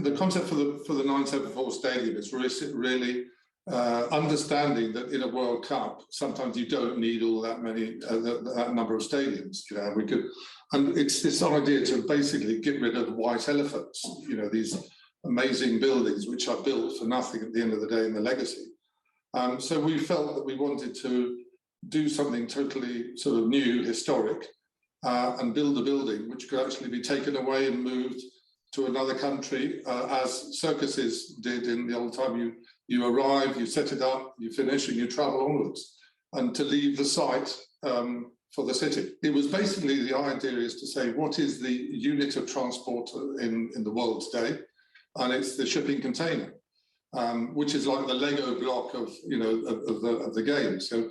the concept for the 974 stadium is really understanding that in a World Cup, sometimes you don't need all that many that number of stadiums. You know, and it's this idea to basically get rid of white elephants. You know, these amazing buildings which are built for nothing at the end of the day in the legacy. So we felt that we wanted to do something totally sort of new, historic, and build a building which could actually be taken away and moved to another country, as circuses did in the old time. You arrive, you set it up, you finish, and you travel onwards, and to leave the site for the city. It was basically, the idea is to say, what is the unit of transport in the world today? And it's the shipping container, which is like the Lego block of, you know, of the game. So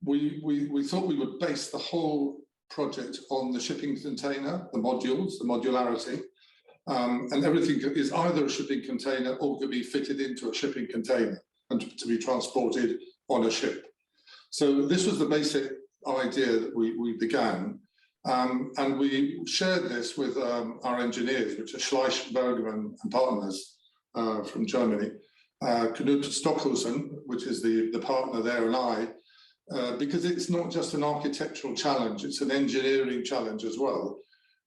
we thought we would base the whole project on the shipping container, the modules, the modularity, and everything is either a shipping container or could be fitted into a shipping container and to be transported on a ship. So this was the basic idea that we began, and we shared this with our engineers, which are Schleich, Bergman and partners from Germany, Knut Stockhausen, which is the partner there, and I, because it's not just an architectural challenge, it's an engineering challenge as well.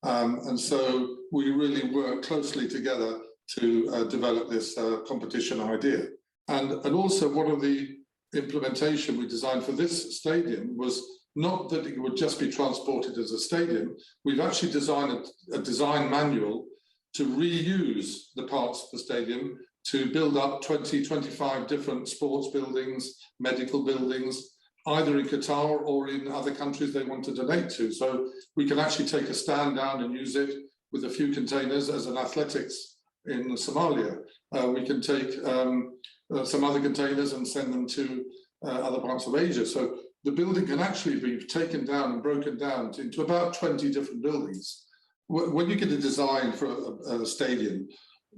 And so we really work closely together to develop this competition idea. And also one of the implementation we designed for this stadium was not that it would just be transported as a stadium. We've actually designed a design manual to reuse the parts of the stadium to build up 20, 25 different sports buildings, medical buildings, either in Qatar or in other countries they want to donate to. So we can actually take a stand down and use it with a few containers as an athletics in Somalia. We can take some other containers and send them to other parts of Asia. So the building can actually be taken down and broken down into about 20 different buildings. When you get a design for a stadium,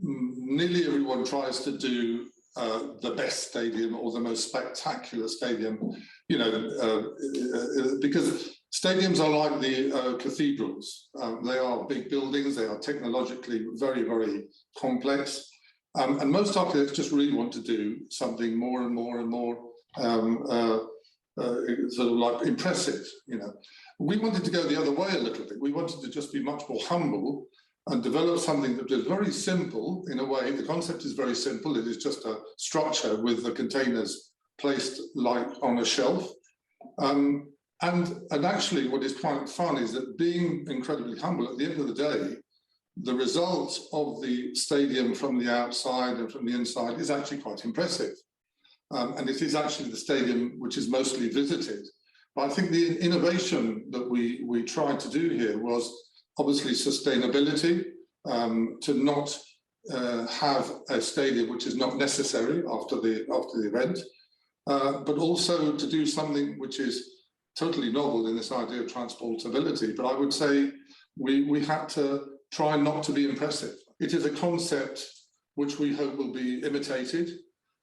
nearly everyone tries to do the best stadium or the most spectacular stadium, you know, because stadiums are like the cathedrals. They are big buildings, they are technologically very, very complex. And most architects just really want to do something more and more and more sort of like impressive, you know. We wanted to go the other way a little bit. We wanted to just be much more humble and develop something that was very simple in a way. The concept is very simple. It is just a structure with the containers placed like on a shelf. And actually what is quite fun is that being incredibly humble, at the end of the day, the result of the stadium from the outside and from the inside is actually quite impressive. And it is actually the stadium which is mostly visited. But I think the innovation that we tried to do here was obviously sustainability, to not have a stadium which is not necessary after the event, but also to do something which is totally novel in this idea of transportability. But I would say we had to try not to be impressive. It is a concept which we hope will be imitated.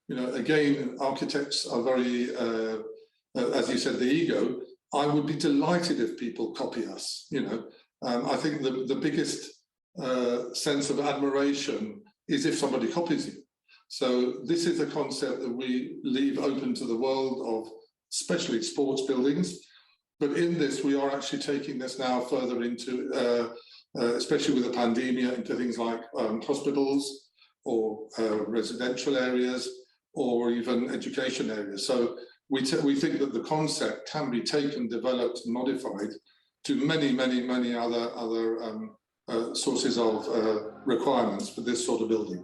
You know, again, architects are very, as you said, the ego. I would be delighted if people copy us, you know. I think the biggest sense of admiration is if somebody copies you. So this is a concept that we leave open to the world of especially sports buildings. But in this, we are actually taking this now further into, especially with the pandemic, into things like hospitals or residential areas or even education areas. So we think that the concept can be taken, developed, and modified to many, many, many other sources of requirements for this sort of building.